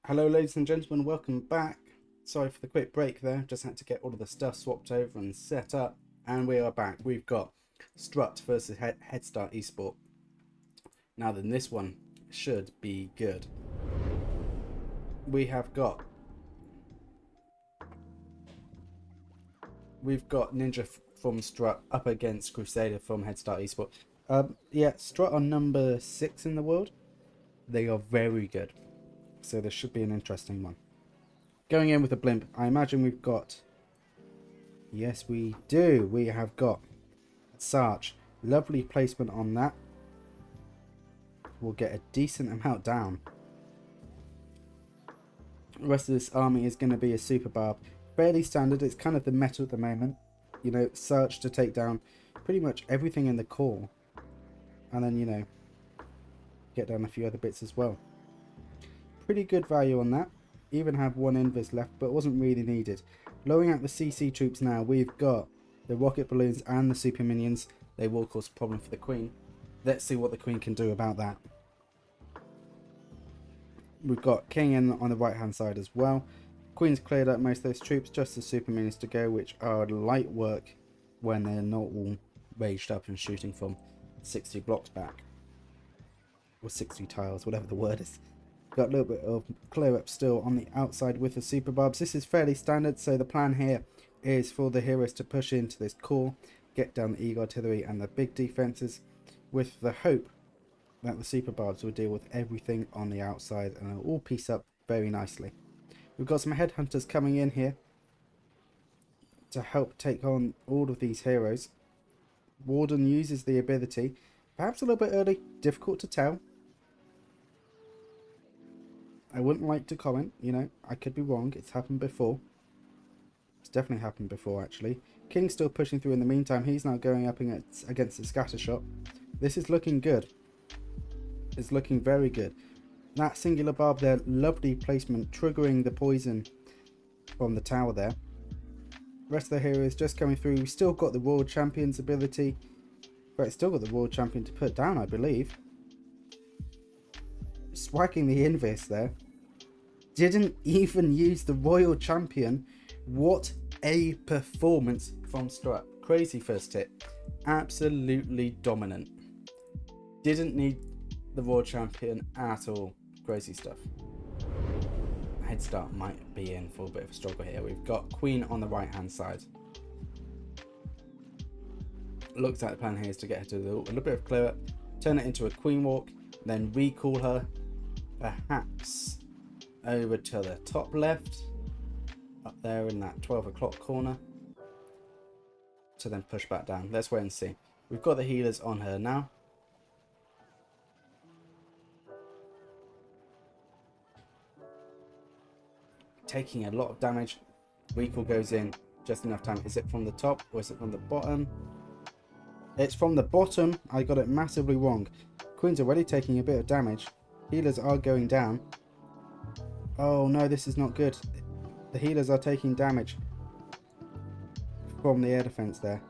Hello ladies and gentlemen, welcome back. Sorry for the quick break there, just had to get all of the stuff swapped over and set up, and we are back. We've got Strut versus Headstart Esport. Now then, this one should be good. We've got Ninja from Strut up against Crusader from Headstart Esport. Yeah, Strut are number 6 in the world. They are very good, so this should be an interesting one. Going in with a blimp, I imagine we've got... Yes, we do. We have got Sarge. Lovely placement on that. We'll get a decent amount down. The rest of this army is going to be a super barb. Fairly standard. It's kind of the meta at the moment. You know, Sarge to take down pretty much everything in the core. And then, you know, get down a few other bits as well. Pretty good value on that. Even have one invis left, but it wasn't really needed. Lowering out the CC troops now, we've got the rocket balloons and the super minions. They will cause a problem for the Queen. Let's see what the Queen can do about that. We've got King in on the right hand side as well. Queen's cleared up most of those troops, just the super minions to go, which are light work when they're not all raged up and shooting from 60 blocks back. Or 60 tiles, whatever the word is. Got a little bit of clear up still on the outside with the super barbs. This is fairly standard, so the plan here is for the heroes to push into this core, get down the eagle artillery and the big defenses, with the hope that the super barbs will deal with everything on the outside and it'll all piece up very nicely. We've got some headhunters coming in here to help take on all of these heroes. Warden uses the ability, perhaps a little bit early, difficult to tell. I wouldn't like to comment, you know, I could be wrong, it's happened before. It's definitely happened before, actually. King's still pushing through in the meantime, he's now going up against the scatter shot. This is looking good. It's looking very good. That singular barb there, lovely placement, triggering the poison from the tower there. Rest of the heroes just coming through. We've still got the Royal Champion's ability. But still got the Royal Champion to put down, I believe. Swagging the invis there. Didn't even use the Royal Champion. What a performance from Strut. Crazy first hit. Absolutely dominant. Didn't need the Royal Champion at all. Crazy stuff. Headstart might be in for a bit of a struggle here. We've got Queen on the right hand side. Looks like the plan here is to get her to do a little bit of clear up, turn it into a Queen walk, then recall her perhaps over to the top left, up there in that 12 o'clock corner, to then push back down. Let's wait and see. We've got the healers on her now. Taking a lot of damage. Recall goes in just enough time. Is it from the top or is it from the bottom? It's from the bottom. I got it massively wrong. Queen's already taking a bit of damage. Healers are going down. Oh no, this is not good. The healers are taking damage from the air defense there.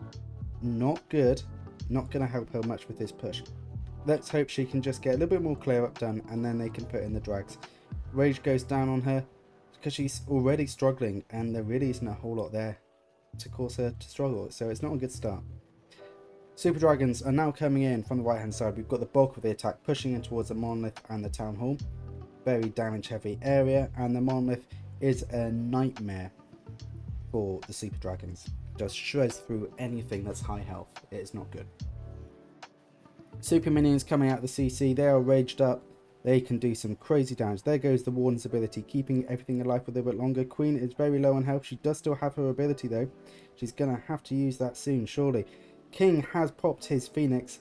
Not good. Not going to help her much with this push. Let's hope she can just get a little bit more clear up done and then they can put in the drags. Rage goes down on her because she's already struggling and there really isn't a whole lot there to cause her to struggle. So it's not a good start. Super Dragons are now coming in from the right hand side. We've got the bulk of the attack pushing in towards the Monolith and the Town Hall. Very damage heavy area, and the Monolith is a nightmare for the Super Dragons. Just shreds through anything that's high health. It is not good. Super Minions coming out of the CC. They are raged up. They can do some crazy damage. There goes the Warden's ability, keeping everything alive for a little bit longer. Queen is very low on health. She does still have her ability though. She's going to have to use that soon, surely. King has popped his Phoenix.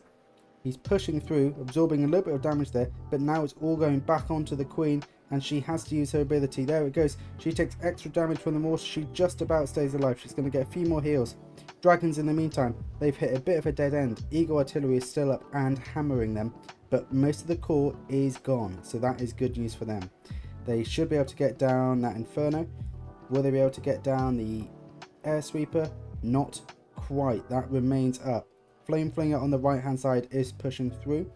He's pushing through, absorbing a little bit of damage there, but now it's all going back onto the Queen and she has to use her ability. There it goes. She takes extra damage from the mortar. She just about stays alive. She's going to get a few more heals. Dragons in the meantime, they've hit a bit of a dead end. Eagle artillery is still up and hammering them, but most of the core is gone, so that is good news for them. They should be able to get down that Inferno. Will they be able to get down the air sweeper? Not quite. That remains up. Flame Flinger on the right hand side is pushing through.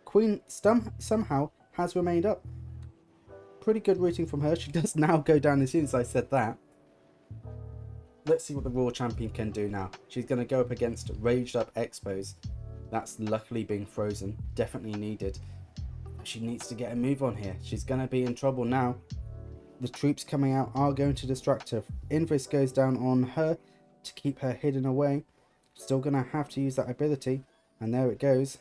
Queen somehow has remained up. Pretty good routing from her. She does now go down as soon as I said that. Let's see what the Raw Champion can do now. She's going to go up against Raged Up Expos. That's luckily being frozen. Definitely needed. She needs to get a move on here. She's going to be in trouble now. The troops coming out are going to distract her. Invis goes down on her to keep her hidden away. Still going to have to use that ability. And there it goes.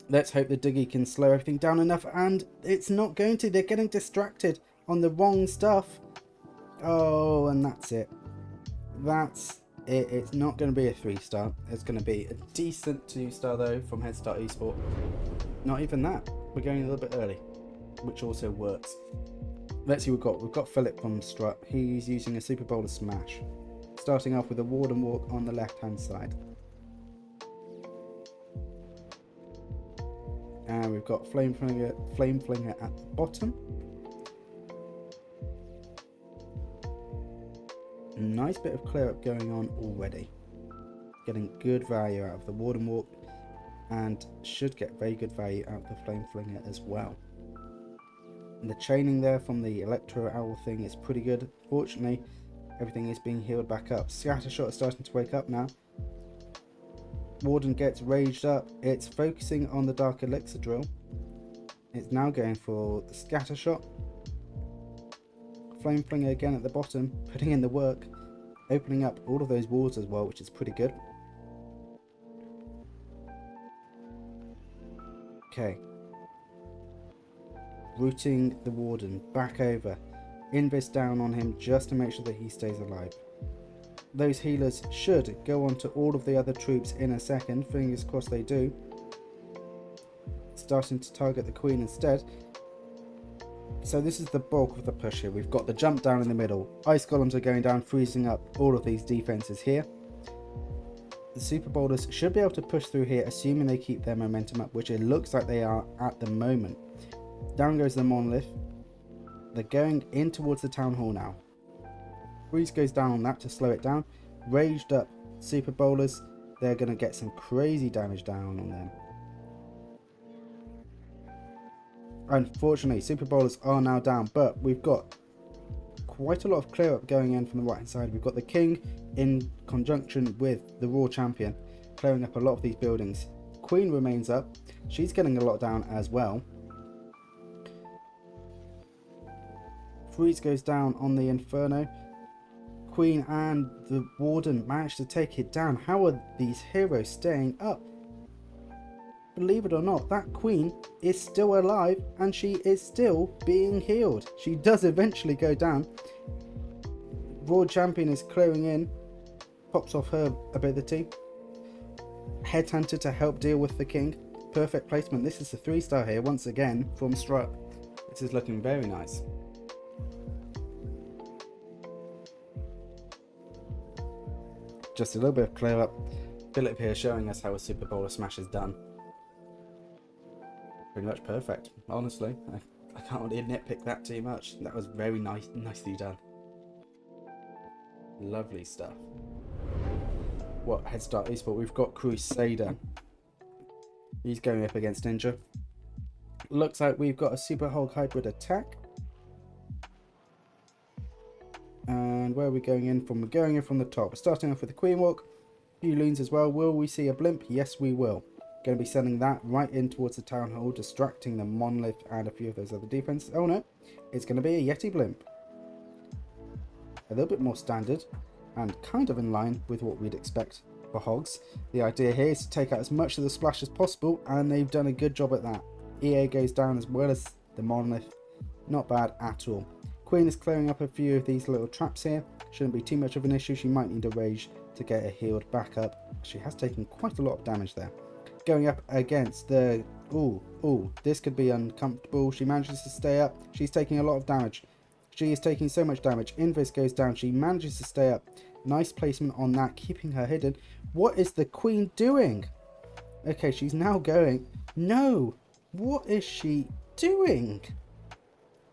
Let's hope the Diggy can slow everything down enough. And it's not going to. They're getting distracted on the wrong stuff. Oh, and that's it. That's it. It's not going to be a 3-star. It's going to be a decent 2-star though from Headstart Esport. Not even that. We're going a little bit early, which also works. Let's see what we've got Philip from Strut. He's using a Super Bowler Smash. Starting off with a Warden Walk on the left-hand side. And we've got Flame Flinger at the bottom. Nice bit of clear up going on already. Getting good value out of the Warden Walk. And should get very good value out of the Flame Flinger as well. And the chaining there from the Electro Owl thing is pretty good. Fortunately, everything is being healed back up. Scattershot is starting to wake up now. Warden gets raged up. It's focusing on the Dark Elixir drill. It's now going for the Scattershot. Flame Flinger again at the bottom, putting in the work. Opening up all of those walls as well, which is pretty good. Okay. Routing the Warden back over. Invis down on him just to make sure that he stays alive. Those healers should go on to all of the other troops in a second. Fingers crossed they do. Starting to target the Queen instead. So this is the bulk of the push here. We've got the jump down in the middle. Ice Golems are going down, freezing up all of these defenses here. The Super Bowlers should be able to push through here, assuming they keep their momentum up, which it looks like they are at the moment. Down goes the Monolith. They're going in towards the Town Hall now. Freeze goes down on that to slow it down. Raged up Super Bowlers. They're going to get some crazy damage down on them. Unfortunately, Super Bowlers are now down, but we've got quite a lot of clear up going in from the right hand side. We've got the King in conjunction with the Raw Champion clearing up a lot of these buildings. Queen remains up. She's getting a lot down as well. Freeze goes down on the Inferno. Queen and the Warden managed to take it down. How are these heroes staying up? Believe it or not, that Queen is still alive and she is still being healed. She does eventually go down. Raw Champion is clearing in. Pops off her ability. Headhunter to help deal with the King. Perfect placement. This is a 3-star here once again from Strut. This is looking very nice. Just a little bit of clear up. Philip here showing us how a Super Bowler Smash is done. Pretty much perfect, honestly. I can't really nitpick that too much. That was very nicely done. Lovely stuff. What Headstart Esport? We've got Crusader. He's going up against Ninja. Looks like we've got a Super Hulk hybrid attack. And where are we going in from? We're going in from the top. Starting off with the Queen Walk. A few loons as well. Will we see a blimp? Yes, we will. Going to be sending that right in towards the Town Hall, distracting the Monolith and a few of those other defenses. Oh no, it's going to be a Yeti blimp. A little bit more standard and kind of in line with what we'd expect for Hogs. The idea here is to take out as much of the splash as possible, and they've done a good job at that. EA goes down as well as the Monolith. Not bad at all. Queen is clearing up a few of these little traps here. Shouldn't be too much of an issue. She might need a rage to get her healed back up. She has taken quite a lot of damage there. Going up against the... Ooh, this could be uncomfortable. She manages to stay up. She's taking a lot of damage. She is taking so much damage. Invis goes down. She manages to stay up. Nice placement on that, keeping her hidden. What is the Queen doing? Okay, she's now going... No! What is she doing?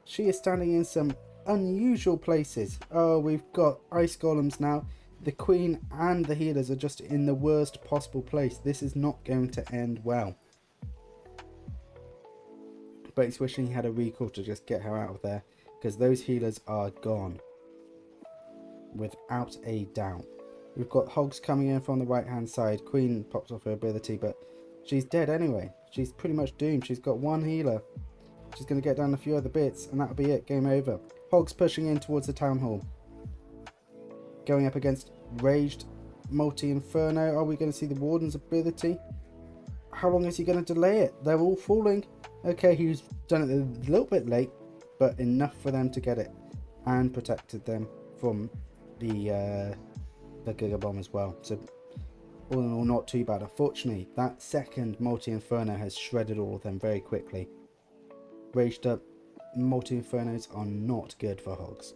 She is standing in some unusual places. Oh, we've got Ice Golems now. The Queen and the healers are just in the worst possible place. This is not going to end well. but he's wishing he had a recall to just get her out of there, because those healers are gone. Without a doubt. We've got Hogs coming in from the right hand side. Queen pops off her ability, but she's dead anyway. She's pretty much doomed. She's got one healer. She's going to get down a few other bits, and that'll be it. Game over. Hogs pushing in towards the town hall. Going up against Raged Multi-Inferno. Are we going to see the Warden's ability? How long is he going to delay it? They're all falling. Okay, he's done it a little bit late, but enough for them to get it. And protected them from the Giga Bomb as well. So all in all, not too bad. Unfortunately, that second Multi-Inferno has shredded all of them very quickly. Raged up Multi-Infernos are not good for Hogs.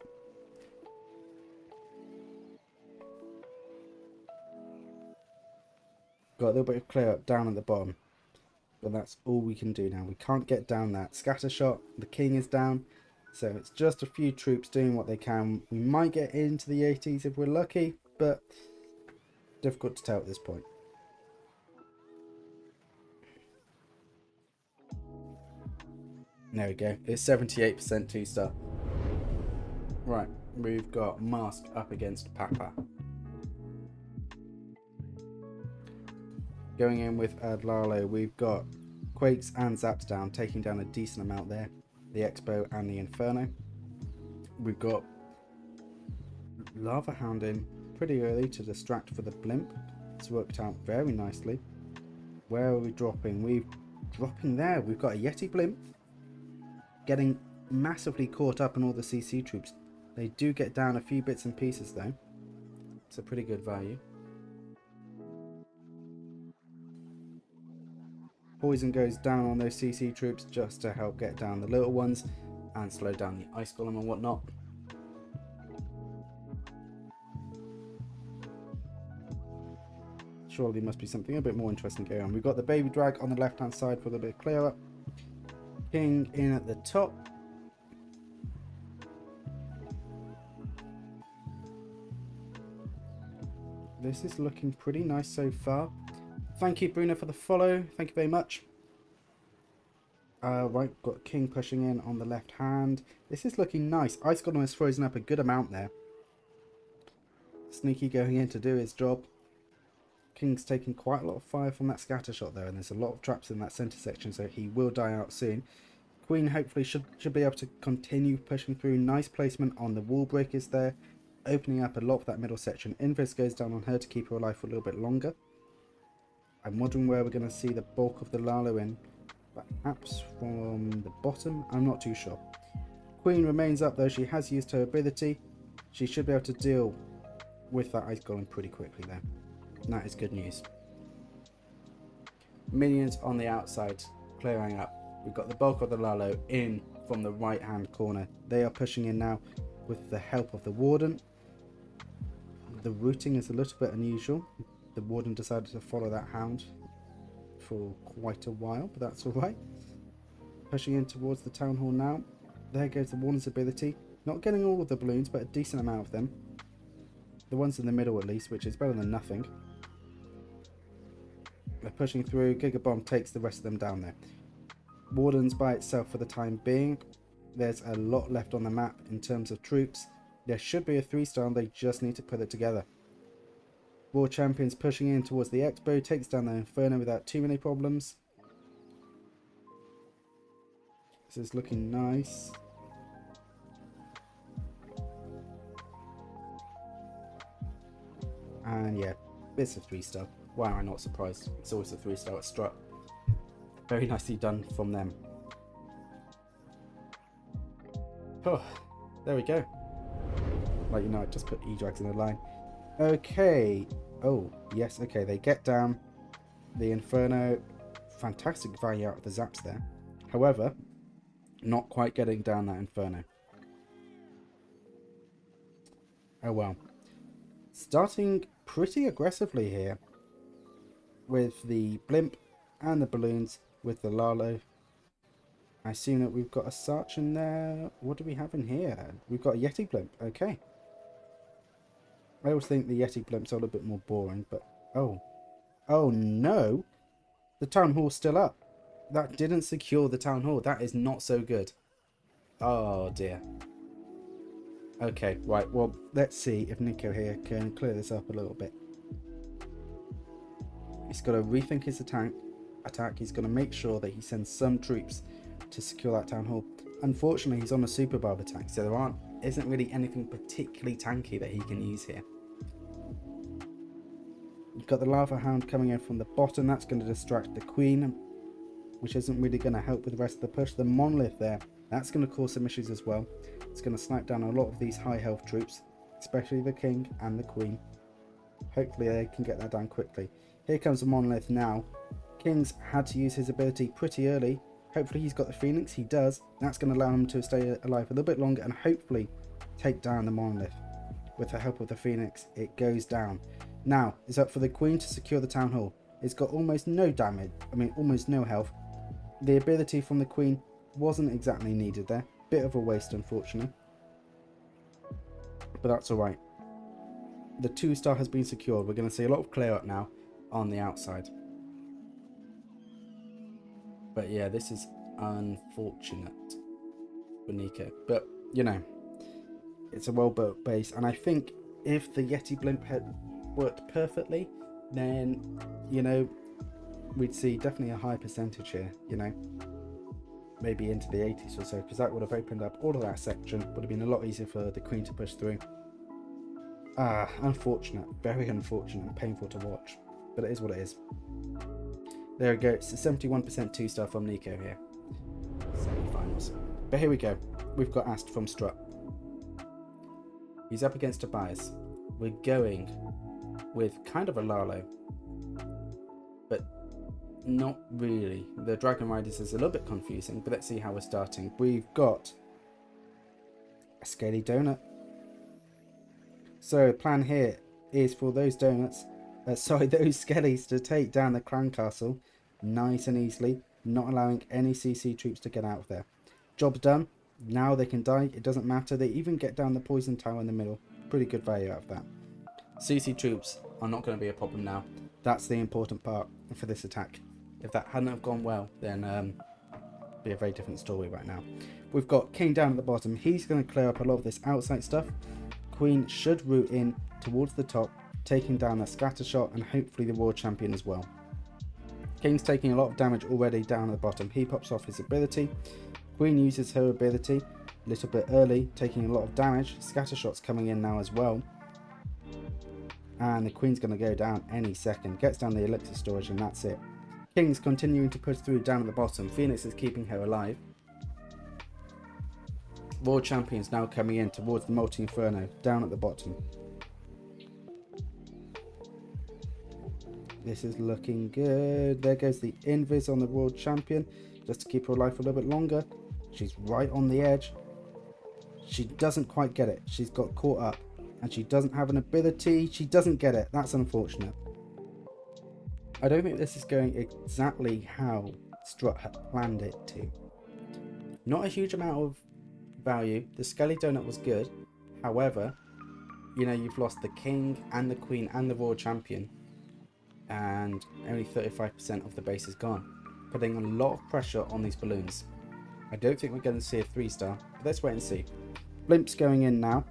Got a little bit of clear up down at the bottom, but that's all we can do now. We can't get down that scatter shot. The king is down, so it's just a few troops doing what they can. We might get into the 80s if we're lucky, but difficult to tell at this point. There we go. It's 78% 2-star. Right, we've got Mask up against Papa. Going in with Adlalo, we've got Quakes and Zaps down, taking down a decent amount there. The Expo and the Inferno. We've got Lava Hound in pretty early to distract for the Blimp. It's worked out very nicely. Where are we dropping? We're dropping there. We've got a Yeti Blimp getting massively caught up in all the CC troops. They do get down a few bits and pieces though. It's a pretty good value. Poison goes down on those CC troops just to help get down the little ones and slow down the Ice Golem and whatnot. Surely there must be something a bit more interesting going on. We've got the Baby Drag on the left hand side for a bit of clear up. King in at the top. This is looking pretty nice so far. Thank you, Bruno, for the follow. Thank you very much. Right, got King pushing in on the left hand. This is looking nice. Ice Golem has frozen up a good amount there. Sneaky going in to do his job. King's taking quite a lot of fire from that scatter shot there, and there's a lot of traps in that centre section, so he will die out soon. Queen hopefully should be able to continue pushing through. Nice placement on the wall breakers there, opening up a lot of that middle section. Invis goes down on her to keep her alive for a little bit longer. I'm wondering where we're going to see the bulk of the Lalo in. Perhaps from the bottom? I'm not too sure. Queen remains up though. She has used her ability. She should be able to deal with that Ice Golem pretty quickly there. And that is good news. Minions on the outside clearing up. We've got the bulk of the Lalo in from the right hand corner. They are pushing in now with the help of the Warden. The routing is a little bit unusual. The Warden decided to follow that hound for quite a while, but that's alright. Pushing in towards the town hall now. There goes the Warden's ability. Not getting all of the balloons, but a decent amount of them. The ones in the middle at least, which is better than nothing. They're pushing through. Giga Bomb takes the rest of them down there. Warden's by itself for the time being. There's a lot left on the map in terms of troops. There should be a 3-star, they just need to put it together. War Champions pushing in towards the Expo, takes down the Inferno without too many problems. This is looking nice. And yeah, it's a 3-star. Why am I not surprised? It's always a 3-star at Strut. Very nicely done from them. Oh, there we go. Like, you know, I just put E-Drags in a line. Okay. Oh, yes, okay. They get down. The Inferno. Fantastic value out of the Zaps there. However, not quite getting down that Inferno. Oh well. Starting pretty aggressively here. With the Blimp and the Balloons. With the Lalo. I assume that we've got a Sarch in there. What do we have in here? We've got a Yeti Blimp. Okay. I always think the Yeti Blimps are a little bit more boring, but... Oh. Oh no! The town hall's still up. That didn't secure the town hall. That is not so good. Oh dear. Okay, right. Well, let's see if Nico here can clear this up a little bit. He's got to rethink his attack. He's going to make sure that he sends some troops to secure that town hall. Unfortunately, he's on a super barb attack, so there isn't really anything particularly tanky that he can use here. You've got the lava hound coming in from the bottom. That's going to distract the queen, which isn't really going to help with the rest of the push. The monolith there, that's going to cause some issues as well. It's going to snipe down a lot of these high health troops, especially the king and the queen. Hopefully they can get that down quickly. Here comes the monolith now. King's had to use his ability pretty early. Hopefully he's got the phoenix. He does. That's going to allow him to stay alive a little bit longer and hopefully take down the monolith. With the help of the phoenix, it goes down. Now it's up for the queen to secure the town hall. It's got almost no damage. Almost no health. The ability from the queen wasn't exactly needed there. Bit of a waste, unfortunately. But that's alright. The 2-star has been secured. We're going to see a lot of clear up now on the outside. But yeah, this is unfortunate for Nico. But, you know, it's a well-built base. And I think if the Yeti blimp had worked perfectly, then, you know, we'd see definitely a high percentage here, you know. Maybe into the 80s or so, because that would have opened up all of that section. Would have been a lot easier for the queen to push through. Unfortunate. Very unfortunate and painful to watch. But it is what it is. There we go. It's a 71% 2-star from Nico here. Semi-finals. But here we go. We've got Ast from Strut. He's up against Tobias. We're going with kind of a Lalo. But not really. The Dragon Riders is a little bit confusing, but let's see how we're starting. We've got a Scaly Donut. So the plan here is for those donuts, those skellies to take down the clan castle nice and easily, not allowing any CC troops to get out of there. Job's done. Now they can die. It doesn't matter. They even get down the poison tower in the middle. Pretty good value out of that. CC troops are not going to be a problem now. That's the important part for this attack. If that hadn't have gone well, then it'd be a very different story right now. We've got King down at the bottom. He's going to clear up a lot of this outside stuff. Queen should root in towards the top, taking down a scatter shot and hopefully the War Champion as well. King's taking a lot of damage already down at the bottom. He pops off his ability. Queen uses her ability a little bit early, taking a lot of damage. Scatter shots coming in now as well. And the Queen's going to go down any second. Gets down the elixir storage and that's it. King's continuing to push through down at the bottom. Phoenix is keeping her alive. War Champion's now coming in towards the Multi Inferno down at the bottom. This is looking good. There goes the Invis on the World Champion just to keep her alive for a little bit longer. She's right on the edge. She doesn't quite get it. She's got caught up and she doesn't have an ability. She doesn't get it. That's unfortunate. I don't think this is going exactly how Strut had planned it to. Not a huge amount of value. The Skelly Donut was good. However, you know, you've lost the King and the Queen and the Royal Champion. And only 35% of the base is gone. Putting a lot of pressure on these balloons. I don't think we're going to see a 3-star. But let's wait and see. Blimp's going in now.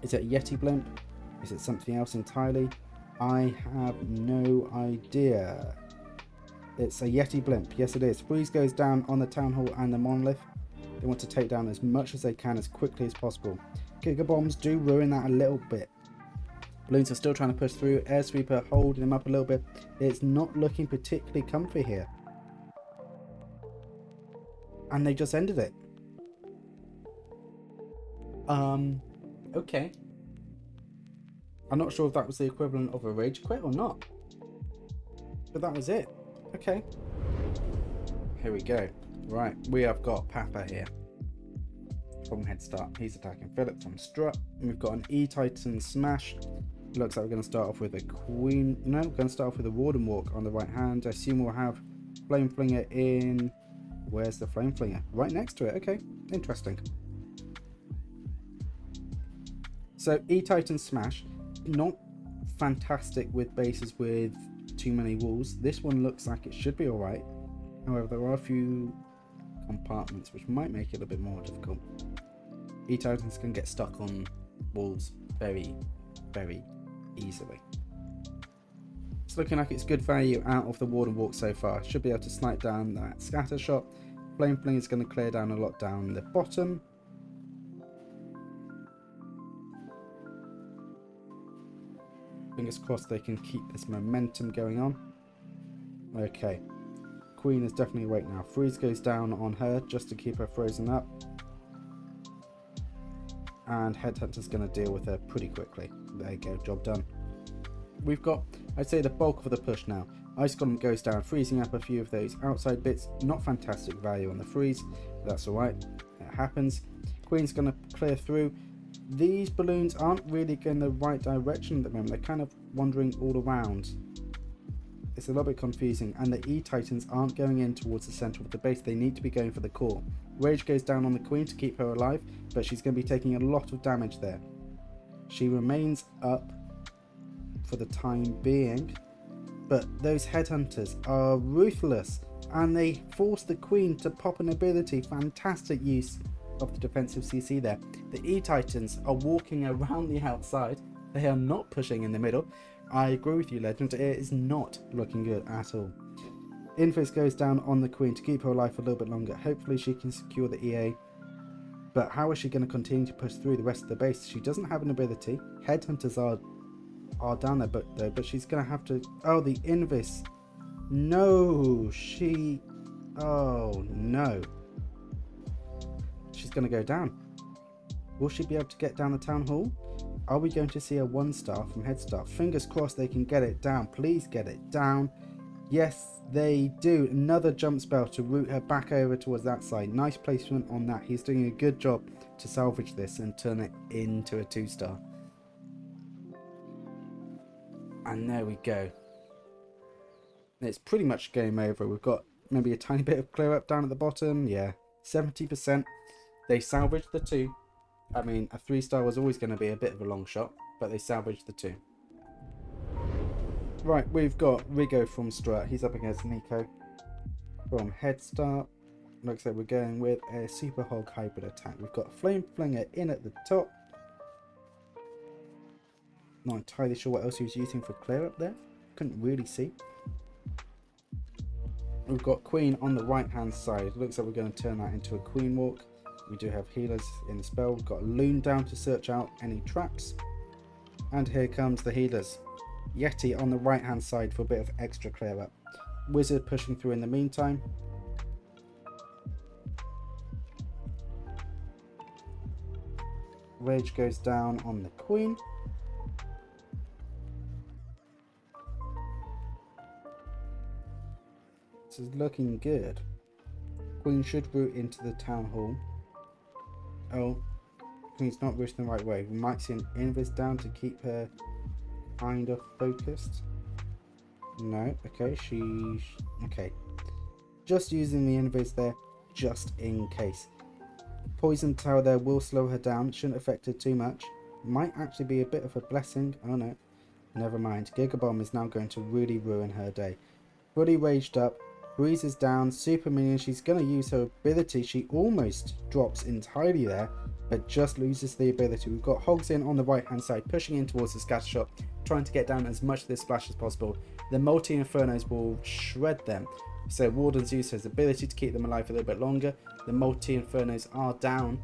Is it a Yeti blimp? Is it something else entirely? I have no idea. It's a Yeti blimp. Yes, it is. Freeze goes down on the Town Hall and the Monolith. They want to take down as much as they can as quickly as possible. Giga Bombs do ruin that a little bit. Balloons are still trying to push through. Air Sweeper holding them up a little bit. It's not looking particularly comfy here. And they just ended it. Okay. I'm not sure if that was the equivalent of a rage quit or not. But that was it. Okay. Here we go. Right, we have got Papa here from Headstart. He's attacking Philip from Strut. And we've got an E-Titan Smash. Looks like we're going to start off with a Queen. No, we're going to start off with a Warden Walk on the right hand. I assume we'll have Flame Flinger in. Where's the Flame Flinger? Right next to it. Okay, interesting. So E-Titan Smash, not fantastic with bases with too many walls. This one looks like it should be alright. However, there are a few compartments which might make it a bit more difficult. E-Titans can get stuck on walls very, very easily. It's looking like it's good value out of the Warden Walk so far. Should be able to snipe down that scatter shot. Flame Fling is going to clear down a lot down the bottom. Fingers crossed they can keep this momentum going on. Okay. Queen is definitely awake now. Freeze goes down on her just to keep her frozen up. And Headhunter's going to deal with her pretty quickly. There you go, job done. We've got, I'd say, the bulk of the push now. Ice Golem goes down, freezing up a few of those outside bits. Not fantastic value on the freeze, but that's alright. It happens. Queen's going to clear through. These balloons aren't really going the right direction at the moment. They're kind of wandering all around. It's a little bit confusing. And the E-Titans aren't going in towards the centre of the base. They need to be going for the core. Rage goes down on the Queen to keep her alive, but she's going to be taking a lot of damage there. She remains up for the time being, but those Headhunters are ruthless and they force the Queen to pop an ability. Fantastic use of the defensive CC there. The E-Titans are walking around the outside. They are not pushing in the middle. I agree with you, Legend. It is not looking good at all. Infist goes down on the Queen to keep her alive for a little bit longer. Hopefully she can secure the EA. But how is she going to continue to push through the rest of the base? She doesn't have an ability. Headhunters are down there, but she's going to have to... Oh, the Invis. No, she... Oh, no. She's going to go down. Will she be able to get down the town hall? Are we going to see a 1-star from Headstart? Fingers crossed they can get it down. Please get it down. Yes, they do. Another jump spell to route her back over towards that side. Nice placement on that. He's doing a good job to salvage this and turn it into a 2-star. And there we go. It's pretty much game over. We've got maybe a tiny bit of clear up down at the bottom. Yeah, 70%. They salvaged the 2. I mean, a 3-star was always going to be a bit of a long shot, but they salvaged the 2. Right, we've got Rigo from Strut. He's up against Nico from Headstart. Looks like we're going with a Super Hog hybrid attack. We've got Flame Flinger in at the top. Not entirely sure what else he was using for clear up there. Couldn't really see. We've got Queen on the right hand side. Looks like we're going to turn that into a Queen Walk. We do have healers in the spell. We've got a Loon down to search out any traps. And here comes the healers. Yeti on the right hand side for a bit of extra clear up. Wizard pushing through in the meantime. Rage goes down on the Queen. This is looking good. Queen should route into the town hall. Oh, Queen's not routing the right way. We might see an Invis down to keep her kind of focused. No, okay, okay. Just using the Invis there, just in case. Poison tower there will slow her down. Shouldn't affect her too much. Might actually be a bit of a blessing. Oh no, never mind. Gigabomb is now going to really ruin her day. Fully raged up. Breeze is down. Super minion. She's going to use her ability. She almost drops entirely there, but just loses the ability. We've got Hogs in on the right hand side, pushing in towards the scatter shot, trying to get down as much of this splash as possible. The multi infernos will shred them. So Warden's use his ability to keep them alive a little bit longer. The multi infernos are down.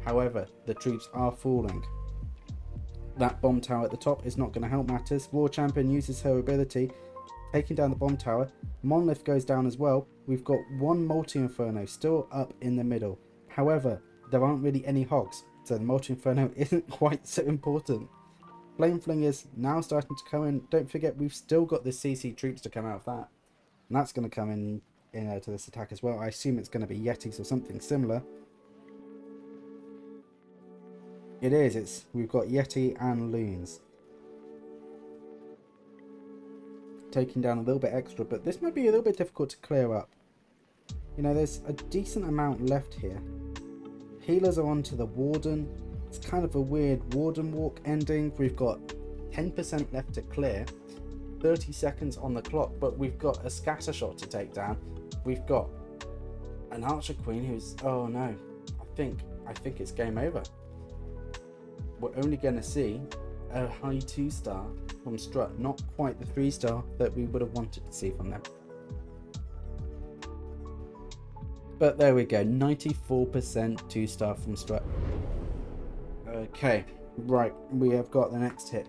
However, the troops are falling. That bomb tower at the top is not going to help matters. War Champion uses her ability, taking down the bomb tower. Monolith goes down as well. We've got one multi-inferno still up in the middle. However, there aren't really any hogs, so the multi-inferno isn't quite so important. Flame Fling is now starting to come in. Don't forget, we've still got the CC troops to come out of that. And that's going to come in to this attack as well. I assume it's going to be Yetis or something similar. It is. We've got Yeti and Loons. Taking down a little bit extra, but this might be a little bit difficult to clear up. You know, there's a decent amount left here. Healers are onto the Warden. It's kind of a weird Warden walk ending. We've got 10% left to clear, 30 seconds on the clock, but we've got a scatter shot to take down. we've got an archer queen who's, oh no, I think it's game over. We're only going to see a high 2-star from Strut, not quite the 3-star that we would have wanted to see from them. But there we go, 94% 2-star from Strut. Okay, right, we have got the next hit.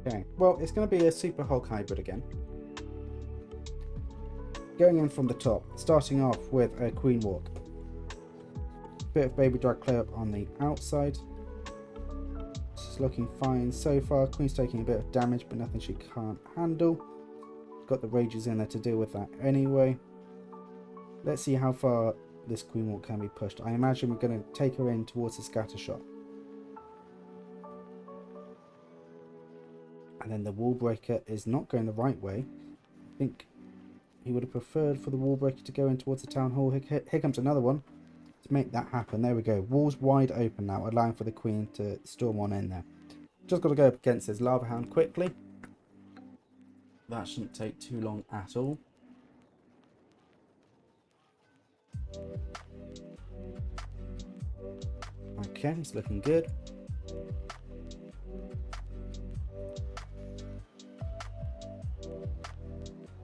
Okay, well, it's going to be a Super Hulk hybrid again. Going in from the top, starting off with a Queen Walk. Bit of Baby Drag clear up on the outside. She's looking fine so far. Queen's taking a bit of damage, but nothing she can't handle. Got the Rages in there to deal with that anyway. Let's see how far this Queen Walk can be pushed. I imagine we're going to take her in towards the scatter shot. And then the Wall Breaker is not going the right way. I think he would have preferred for the Wall Breaker to go in towards the Town Hall. Here comes another one to make that happen. There we go. Wall's wide open now, allowing for the Queen to storm on in there. Just got to go up against this Lava Hound quickly. That shouldn't take too long at all. Okay, it's looking good.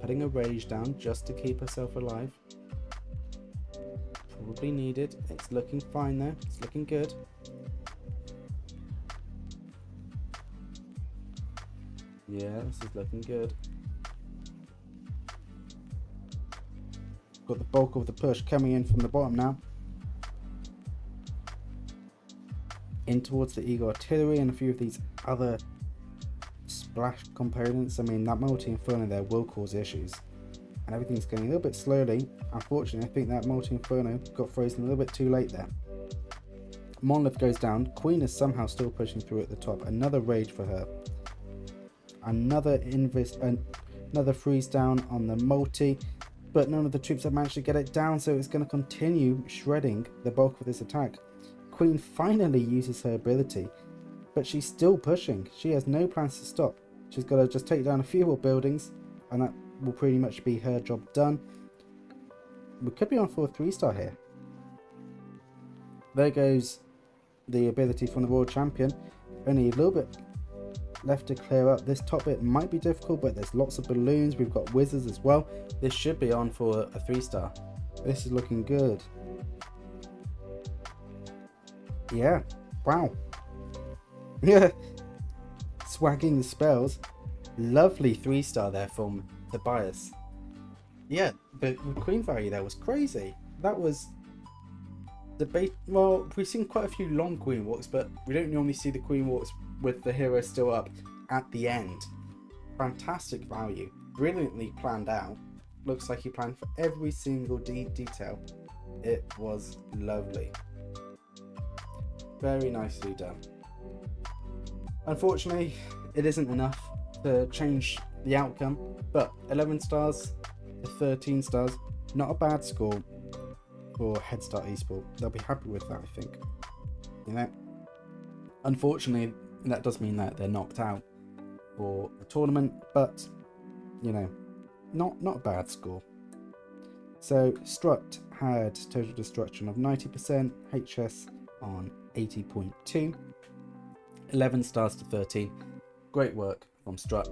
Putting a Rage down just to keep herself alive. Probably needed. It's looking fine there. It's looking good. Yeah, this is looking good. Got the bulk of the push coming in from the bottom now. In towards the Eagle Artillery and a few of these other splash components. I mean, that multi-inferno there will cause issues. And everything's going a little bit slowly. Unfortunately, I think that multi-inferno got frozen a little bit too late there. Monolith goes down. Queen is somehow still pushing through at the top. Another Rage for her. Another freeze down on the multi. But none of the troops have managed to get it down, so it's going to continue shredding the bulk of this attack. Queen finally uses her ability, but she's still pushing. She has no plans to stop. She's got to just take down a few more buildings, and that will pretty much be her job done. We could be on for a 3-star here. There goes the ability from the Royal Champion. Only a little bit left to clear up. This top bit might be difficult, but there's lots of balloons. We've got wizards as well. This should be on for a 3-star. This is looking good. Yeah, wow. Yeah, swagging the spells. Lovely 3-star there from the bias. Yeah, but the Queen value there was crazy. That was the base. Well, we've seen quite a few long Queen walks, but we don't normally see the Queen walks with the hero still up at the end. Fantastic value, brilliantly planned out. Looks like he planned for every single detail. It was lovely. Very nicely done. Unfortunately, it isn't enough to change the outcome, but 11 stars to 13 stars, not a bad score for Headstart Esport. They'll be happy with that, I think. You know, unfortunately, that does mean that they're knocked out for the tournament, but you know, not a bad score. So Strut had total destruction of 90%, HS on 80.2, 11 stars to 13. Great work from Strut.